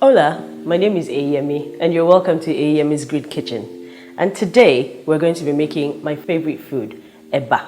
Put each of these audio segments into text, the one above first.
Hola, my name is Eyiyemi and you're welcome to Eyiyemi's Grid Kitchen. And today we're going to be making my favorite food, Eba.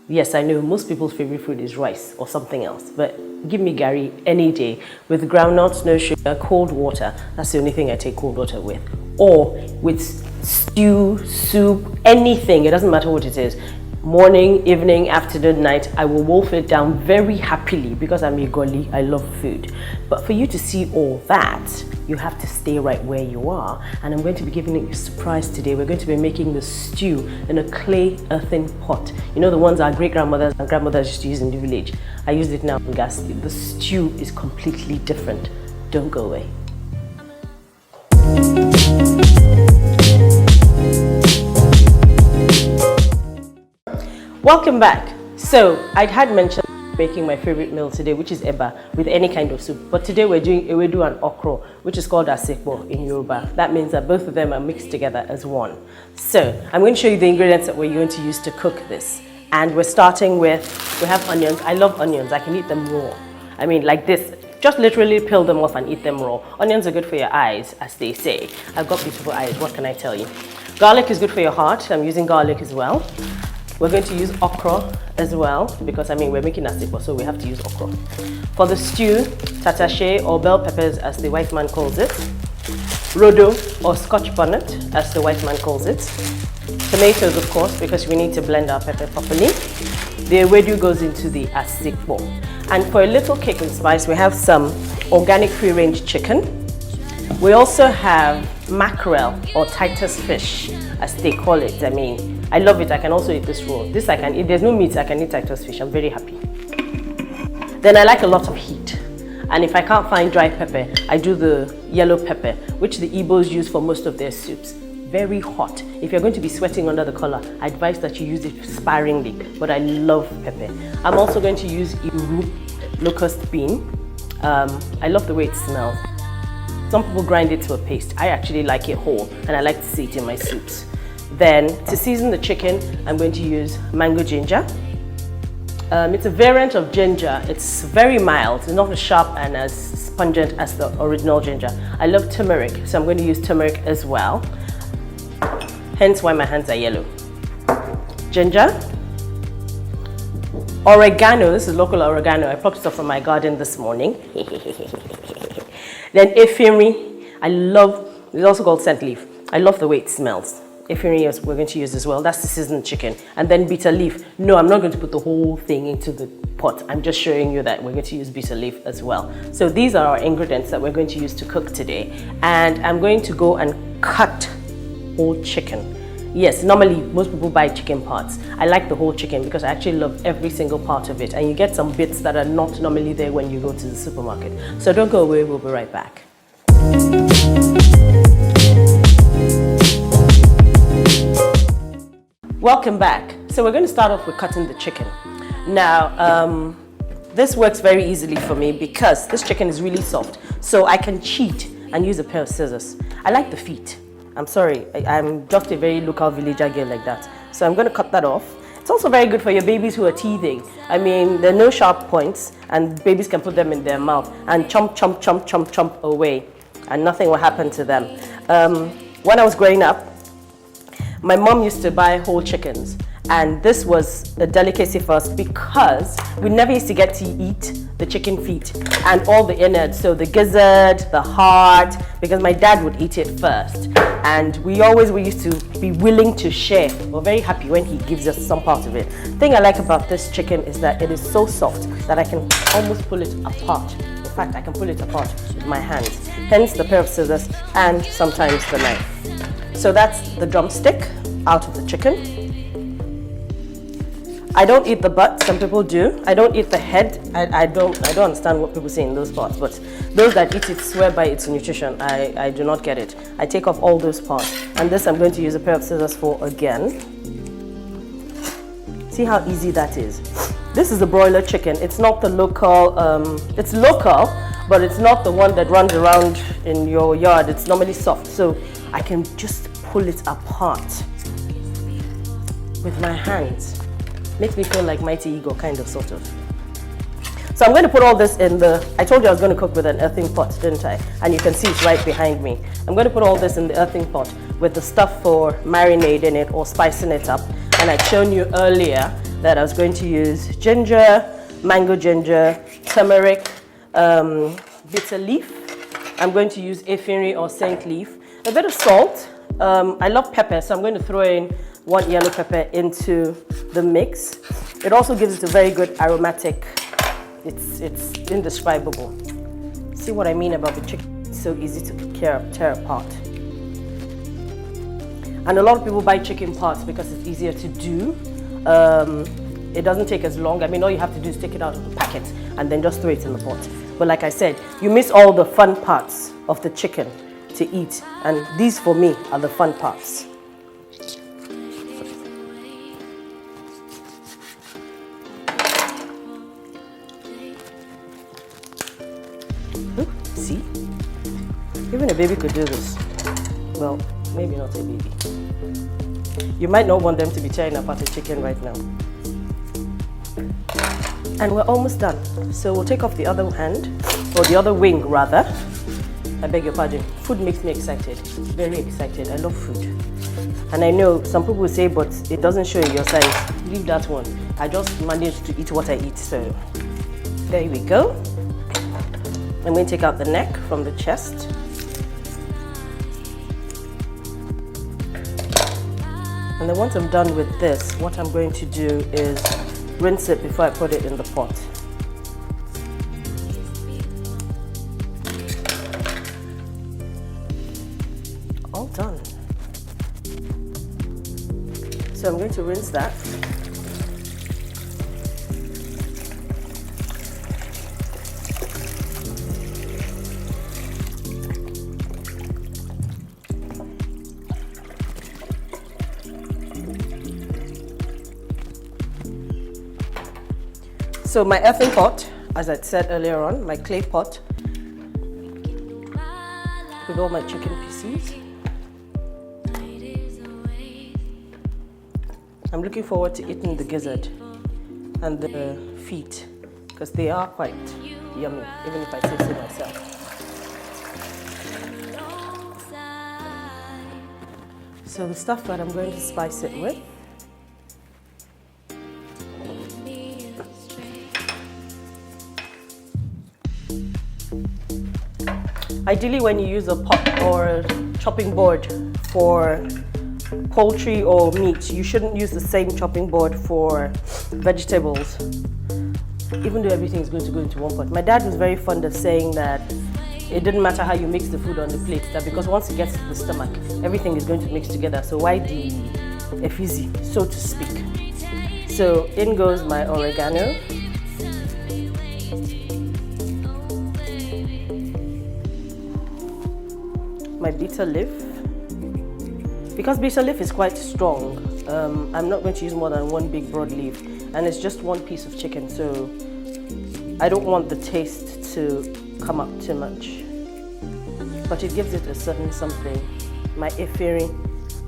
Yes, I know most people's favorite food is rice or something else, but give me Gary any day with groundnuts, no sugar, cold water. That's the only thing I take cold water with. Or with stew, soup, anything, it doesn't matter what it is. Morning, evening, afternoon, night, I will wolf it down very happily because I'm a gully, I love food. But for you to see all that, you have to stay right where you are. And I'm going to be giving you a surprise today. We're going to be making the stew in a clay earthen pot. You know the ones our great-grandmothers and grandmothers used to use in the village? I use it now in gas. The stew is completely different. Don't go away. Welcome back. So I had mentioned making my favorite meal today, which is Eba with any kind of soup. But today we're doing Ewedu and Okra, which is called Asepo in Yoruba. That means that both of them are mixed together as one. So I'm going to show you the ingredients that we're going to use to cook this. And we're starting with, we have onions. I love onions. I can eat them raw. I mean, like this. Just literally peel them off and eat them raw. Onions are good for your eyes, as they say. I've got beautiful eyes. What can I tell you? Garlic is good for your heart. I'm using garlic as well. We're going to use okra as well because we're making asepo, so we have to use okra. For the stew, tatashe or bell peppers as the white man calls it. Rodo or scotch bonnet as the white man calls it. Tomatoes, of course, because we need to blend our pepper properly. The ewedu goes into the asepo. And for a little kick and spice, we have some organic free-range chicken. We also have mackerel or Titus fish, as they call it. I love it. I can also eat this raw. This I can eat. There's no meat, I can eat Titus fish. I'm very happy. Then I like a lot of heat. And if I can't find dry pepper, I do the yellow pepper, which the Igbos use for most of their soups. Very hot. If you're going to be sweating under the collar, I advise that you use it sparingly. But I love pepper. I'm also going to use Iru locust bean. I love the way it smells. Some people grind it to a paste. I actually like it whole, and I like to see it in my soups. Then, to season the chicken, I'm going to use mango ginger. It's a variant of ginger. It's very mild. It's not as sharp and as pungent as the original ginger. I love turmeric, so I'm going to use turmeric as well. Hence why my hands are yellow. Ginger. Oregano. This is local oregano. I plucked it off from my garden this morning. Then Eyiyemi. It's also called scent leaf. I love the way it smells. Eyiyemi we're going to use as well. That's the seasoned chicken. And then bitter leaf. No, I'm not going to put the whole thing into the pot. I'm just showing you that we're going to use bitter leaf as well. So these are our ingredients that we're going to use to cook today. And I'm going to go and cut whole chicken. Yes, normally most people buy chicken parts. I like the whole chicken because I actually love every single part of it. And you get some bits that are not normally there when you go to the supermarket. So don't go away, we'll be right back. Welcome back. So we're going to start off with cutting the chicken. Now, this works very easily for me because this chicken is really soft. So I can cheat and use a pair of scissors. I like the feet. I'm sorry, I'm just a very local villager girl like that. So I'm going to cut that off. It's also very good for your babies who are teething. There are no sharp points and babies can put them in their mouth and chomp, chomp, chomp, chomp, chomp away and nothing will happen to them. When I was growing up, my mom used to buy whole chickens, and this was a delicacy for us because we never used to get to eat the chicken feet and all the innards, so the gizzard, the heart, because my dad would eat it first. And we used to be willing to share. We're very happy when he gives us some part of it. The thing I like about this chicken is that it is so soft that I can almost pull it apart. In fact, I can pull it apart with my hands. Hence the pair of scissors and sometimes the knife. So that's the drumstick out of the chicken. I don't eat the butt, some people do. I don't eat the head. I don't understand what people say in those parts, but those that eat it swear by its nutrition. I do not get it. I take off all those parts. And this I'm going to use a pair of scissors for again. See how easy that is. This is the broiler chicken. It's not the local, it's local, but it's not the one that runs around in your yard. It's normally soft. So I can just pull it apart with my hands. Makes me feel like Mighty Eagle, kind of, sort of. So I'm going to put all this in I told you I was going to cook with an earthen pot, didn't I? And you can see it's right behind me. I'm going to put all this in the earthen pot with the stuff for marinating it or spicing it up. And I'd shown you earlier that I was going to use ginger, mango ginger, turmeric, bitter leaf. I'm going to use Eyiyemi or Saint leaf, a bit of salt. I love pepper, so I'm going to throw in 1 yellow pepper into the mix. It also gives it a very good aromatic. It's indescribable. See what I mean about the chicken? It's so easy to tear apart. And a lot of people buy chicken parts because it's easier to do. It doesn't take as long. I mean, all you have to do is take it out of the packet and then just throw it in the pot. But like I said, you miss all the fun parts of the chicken to eat. And these, for me, are the fun parts. See? Even a baby could do this. Well, maybe not a baby. You might not want them to be tearing apart a chicken right now. And we're almost done. So we'll take off the other hand, or the other wing rather. I beg your pardon. Food makes me excited, very excited. I love food. And I know some people will say, but it doesn't show in your size. Leave that one. I just managed to eat what I eat, so there we go. I'm going to take out the neck from the chest. And then once I'm done with this, what I'm going to do is rinse it before I put it in the pot. All done. So I'm going to rinse that. So my earthen pot, as I said earlier on, my clay pot with all my chicken pieces. I'm looking forward to eating the gizzard and the feet because they are quite yummy, even if I taste it myself. So the stuff that I'm going to spice it with. Ideally, when you use a pot or a chopping board for poultry or meat, you shouldn't use the same chopping board for vegetables, even though everything is going to go into one pot. My dad was very fond of saying that it didn't matter how you mix the food on the plate, that because once it gets to the stomach, everything is going to mix together. So why the effigy, so to speak? So in goes my oregano. My bitter leaf. Because bitter leaf is quite strong, I'm not going to use more than one big broad leaf, and it's just one piece of chicken, so I don't want the taste to come up too much. But it gives it a certain something. My Eyiyemi,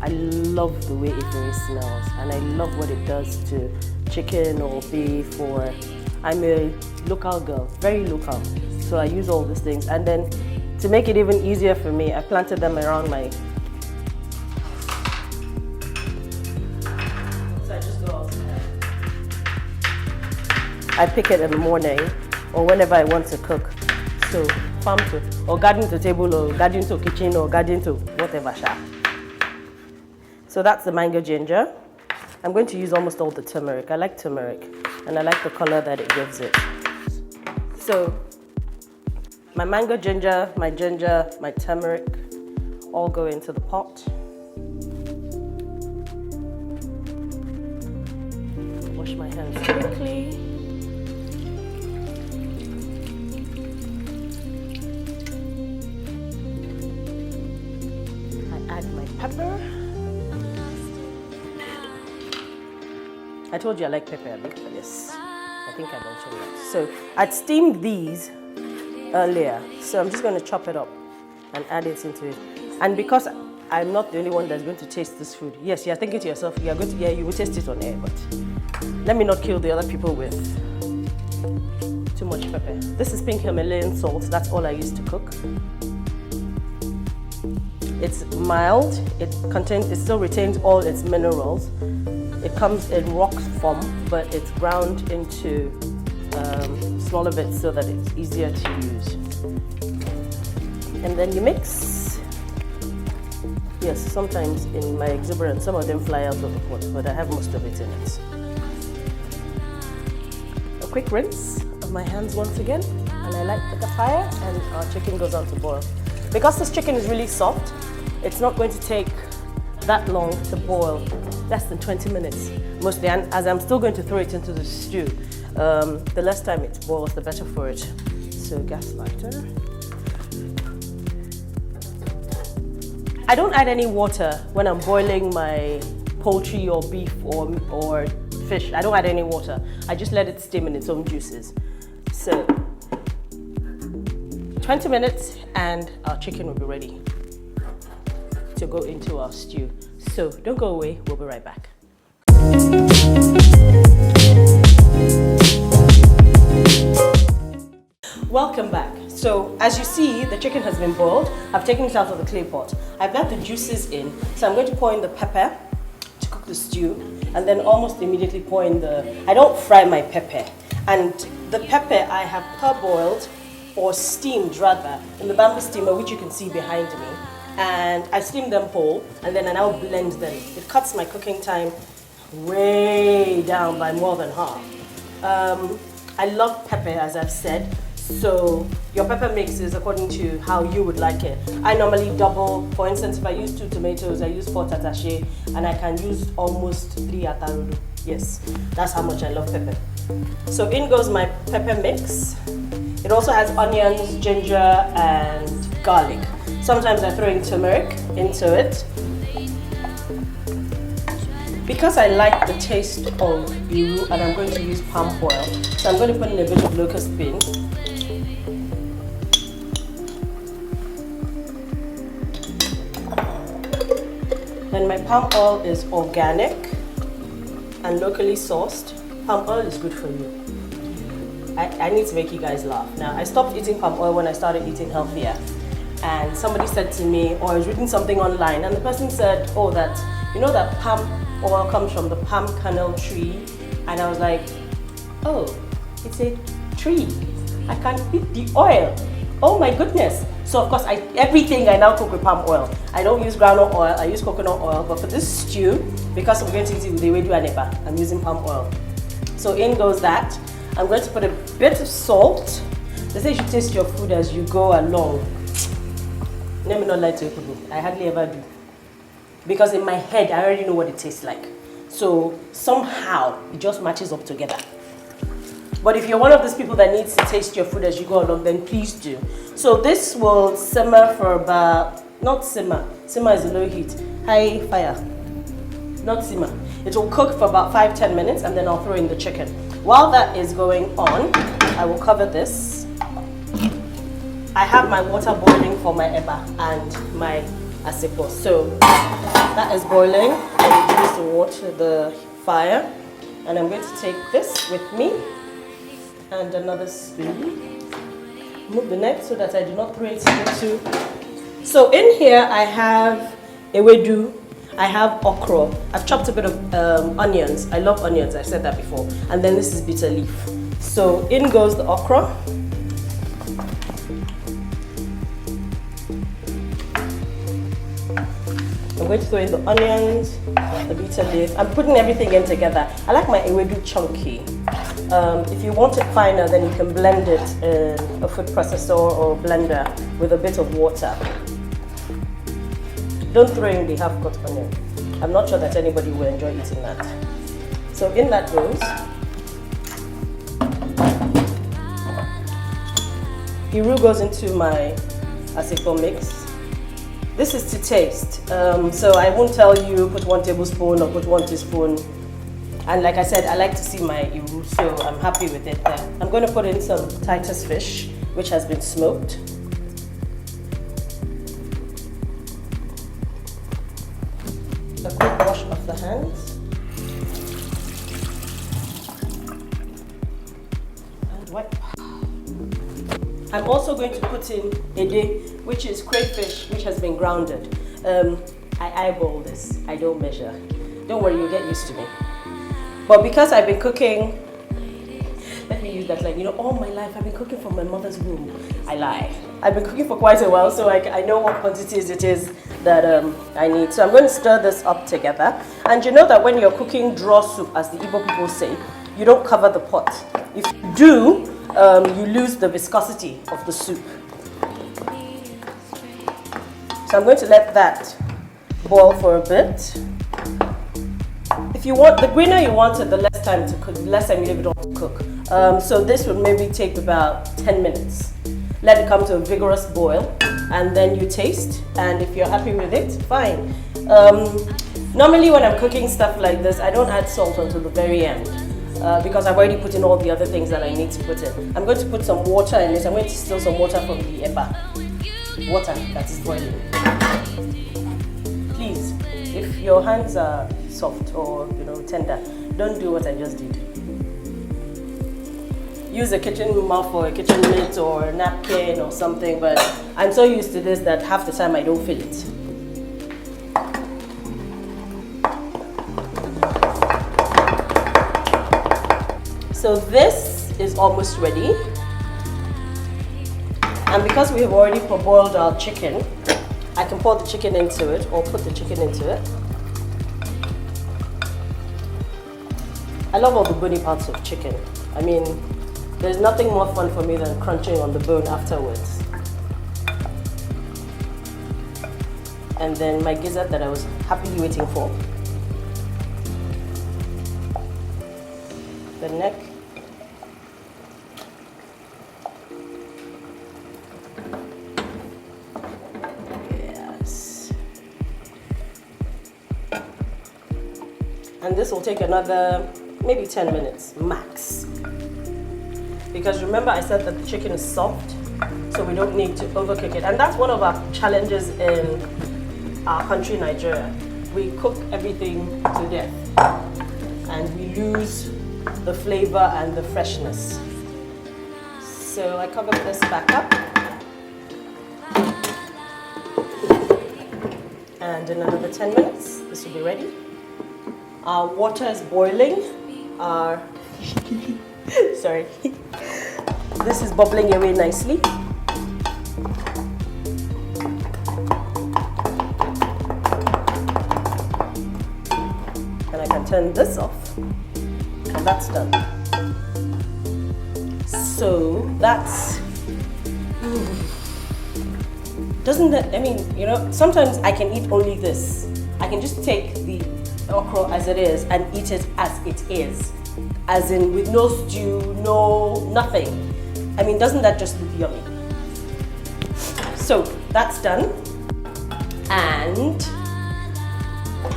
I love the way Eyiyemi smells, and I love what it does to chicken or beef, or I'm a local girl, very local, so I use all these things. And then to make it even easier for me, I planted them around my... So I just go outside. I pick it in the morning or whenever I want to cook. So farm to, or garden to table, or garden to kitchen, or garden to whatever. So that's the mango ginger. I'm going to use almost all the turmeric. I like turmeric and I like the color that it gives it. So my mango ginger, my turmeric, all go into the pot. Wash my hands quickly. I add my pepper. I told you I like pepper a bit for this. I think I mentioned that. So I'd steamed these earlier, so I'm just going to chop it up and add it into it. And because I'm not the only one that's going to taste this food, yes, you're thinking to yourself, you're going to, yeah, you will taste it on air, but let me not kill the other people with too much pepper. This is pink Himalayan salt. That's all I use to cook. It's mild. It still retains all its minerals. It comes in rock form, but it's ground into smaller bits so that it's easier to use. And then you mix. Yes, sometimes in my exuberance, some of them fly out of the pot, but I have most of it in it. A quick rinse of my hands once again, and I light the fire, and our chicken goes on to boil. Because this chicken is really soft, it's not going to take that long to boil, less than 20 minutes mostly, and as I'm still going to throw it into the stew, the less time it boils, the better for it. So gas lighter. I don't add any water when I'm boiling my poultry or beef or fish. I don't add any water. I just let it steam in its own juices. So 20 minutes and our chicken will be ready to go into our stew. So don't go away, we'll be right back. Welcome back. So as you see, the chicken has been boiled. I've taken it out of the clay pot. I've got the juices in. So I'm going to pour in the pepper to cook the stew, and then almost immediately pour in I don't fry my pepper. And the pepper I have parboiled or steamed rather in the bamboo steamer, which you can see behind me. And I steam them whole, and then I now blend them. It cuts my cooking time way down by more than half. I love pepper, as I've said, so your pepper mix is according to how you would like it. I normally double. For instance, if I use 2 tomatoes, I use 4 tatashe, and I can use almost 3 atarudu. Yes, that's how much I love pepper. So in goes my pepper mix. It also has onions, ginger, and garlic. Sometimes I throw in turmeric into it. Because I like the taste of iru, and I'm going to use palm oil, so I'm going to put in a bit of locust bean. Then my palm oil is organic and locally sourced. Palm oil is good for you. I need to make you guys laugh. Now, I stopped eating palm oil when I started eating healthier. And somebody said to me, or I was reading something online, and the person said, oh, that palm oil comes from the palm kernel tree. And I was like, oh, it's a tree. I can eat the oil. Oh my goodness. So of course, everything I now cook with palm oil. I don't use granule oil, I use coconut oil, but for this stew, because I'm going to eat it with Ewedu and Eba, I'm using palm oil. So in goes that. I'm going to put a bit of salt. They say you should taste your food as you go along. Let me not lie to you, I hardly ever do. Because in my head, I already know what it tastes like. So somehow, it just matches up together. But if you're one of those people that needs to taste your food as you go along, then please do. So this will simmer for about, not simmer is a low heat, high fire, not simmer. It will cook for about 5-10 minutes, and then I'll throw in the chicken. While that is going on, I will cover this. I have my water boiling for my Eba and my Asepo. So that is boiling. I reduce the fire, and I'm going to take this with me and another spoon. Move the neck so that I do not throw it into. So in here I have ewedu, I have okra. I've chopped a bit of onions. I love onions, I've said that before. And then this is bitter leaf. So in goes the okra. I'm going to throw in the onions, the bitter leaf. I'm putting everything in together. I like my ewedu chunky. If you want it finer, then you can blend it in a food processor or blender with a bit of water. Don't throw in the half-cut onion. I'm not sure that anybody will enjoy eating that. So in that goes. Iru goes into my Asepo mix. This is to taste, so I won't tell you put 1 tablespoon or put 1 teaspoon. And like I said, I like to see my iru, so I'm happy with it there. I'm going to put in some Titus fish, which has been smoked. A quick wash of the hands. And wipe. I'm also going to put in ede, which is crayfish, which has been grounded. I eyeball this. I don't measure. Don't worry, you'll get used to me. But because I've been cooking, let me use that line, all my life I've been cooking from my mother's womb. I lie. I've been cooking for quite a while, so I know what quantities it is that I need. So I'm going to stir this up together. And you know that when you're cooking draw soup, as the Igbo people say, you don't cover the pot. If you do, you lose the viscosity of the soup. So I'm going to let that boil for a bit. If you want, the greener you want it, the less time to cook, the less time you leave it on to cook. So this would maybe take about 10 minutes. Let it come to a vigorous boil, and then you taste, and if you're happy with it, fine. Normally when I'm cooking stuff like this, I don't add salt until the very end, because I've already put in all the other things that I need to put in. I'm going to put some water in it. I'm going to steal some water from the eba. Water that is boiling. Please, if your hands are soft or tender, don't do what I just did. Use a kitchen mop or a kitchen mitt or a napkin or something, but I'm so used to this that half the time I don't feel it. So this is almost ready. And because we have already parboiled our chicken, I can pour the chicken into it or put the chicken into it. I love all the bony parts of chicken. I mean, there's nothing more fun for me than crunching on the bone afterwards. And then my gizzard that I was happily waiting for. The neck. Yes. And this will take another maybe 10 minutes max. Because remember I said that the chicken is soft, so we don't need to overcook it. And that's one of our challenges in our country, Nigeria. We cook everything to death and we lose the flavor and the freshness. So I cover this back up. And in another 10 minutes, this will be ready. Our water is boiling. Our sorry. This is bubbling away nicely. And I can turn this off, and that's done. So that's, doesn't that, I mean, sometimes I can eat only this. I can just take the okra as it is and eat it as it is. As in with no stew, no nothing. I mean, doesn't that just look yummy? So that's done. And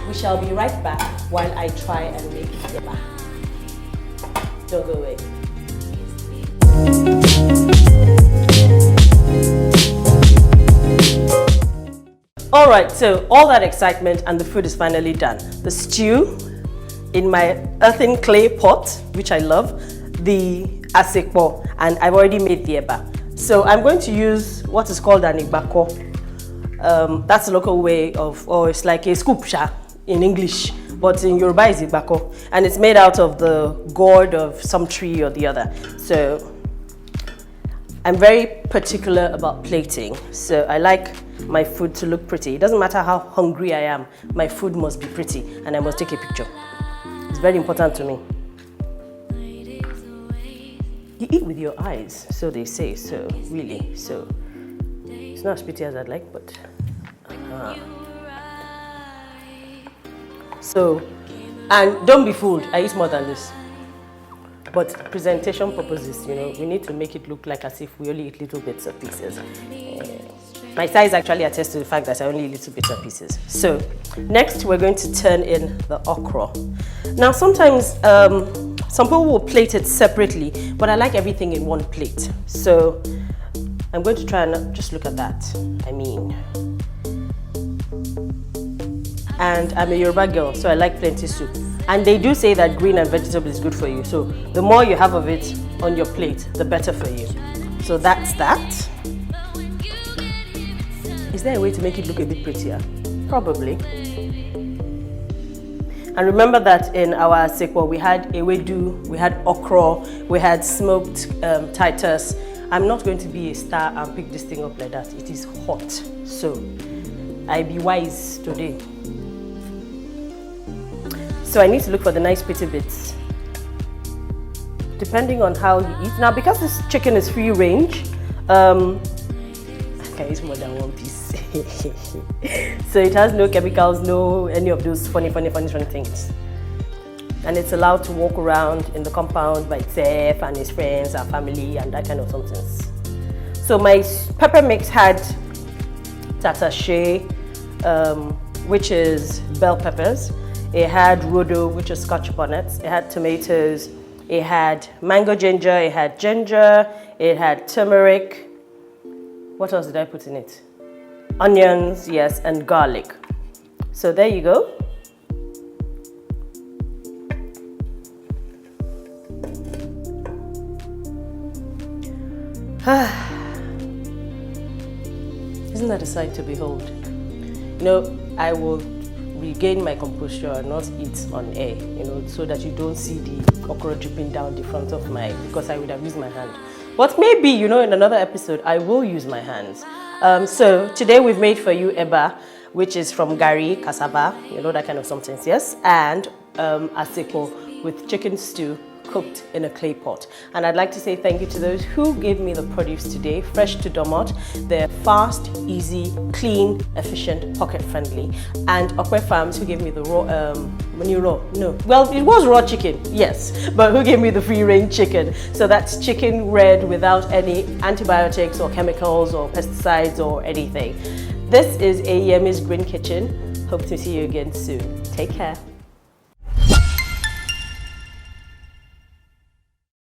we shall be right back while I try and make eba. Don't go away. All right, so all that excitement and the food is finally done. The stew in my earthen clay pot, which I love, the asepo, and I've already made the eba. So I'm going to use what is called an igbako. That's a local way of, or it's like a scoop sha in English, but in Yoruba is igbako, and it's made out of the gourd of some tree or the other. So I'm very particular about plating, so I like my food to look pretty. It doesn't matter how hungry I am, my food must be pretty, and I must take a picture. It's very important to me. You eat with your eyes, so they say, so really, so it's not as pretty as I'd like, but So, and don't be fooled, I eat more than this. But presentation purposes, we need to make it look like as if we only eat little bits of pieces. My size actually attests to the fact that I only eat little bits of pieces. So, next we're going to turn in the okra. Now sometimes, some people will plate it separately, but I like everything in one plate. So, I'm going to try and just look at that. And I'm a Yoruba girl, so I like plenty soup. And they do say that green and vegetable is good for you. So the more you have of it on your plate, the better for you. So that's that. Is there a way to make it look a bit prettier? Probably. And remember that in our asepo we had ewedu, we had okra, we had smoked titus. I'm not going to be a star and pick this thing up like that. It is hot. So I be wise today. So I need to look for the nice pretty bits, depending on how you eat. Now, because this chicken is free range, I can use more than one piece. So it has no chemicals, no any of those funny things. And it's allowed to walk around in the compound by itself and his friends and family and that kind of something. So my pepper mix had tatashe, which is bell peppers. It had rodo, which is scotch bonnets. It had tomatoes. It had mango ginger. It had ginger. It had turmeric. What else did I put in it? Onions, yes, and garlic. So there you go. Isn't that a sight to behold? You know, I will regain my composure and not eat on air, you know, so that you don't see the okra dripping down the front of because I would have used my hand. But maybe, you know, in another episode, I will use my hands. So today we've made for you eba, which is from gari, cassava, you know, that kind of something, yes, and asepo with chicken stew cooked in a clay pot. And I'd like to say thank you to those who gave me the produce today, fresh to domot. They're fast, easy, clean, efficient, pocket friendly. And Okra Farms, who gave me the raw, well, it was raw chicken, yes, but who gave me the free range chicken. So that's chicken red without any antibiotics or chemicals or pesticides or anything. This is Eyiyemi's Green Kitchen. Hope to see you again soon. Take care.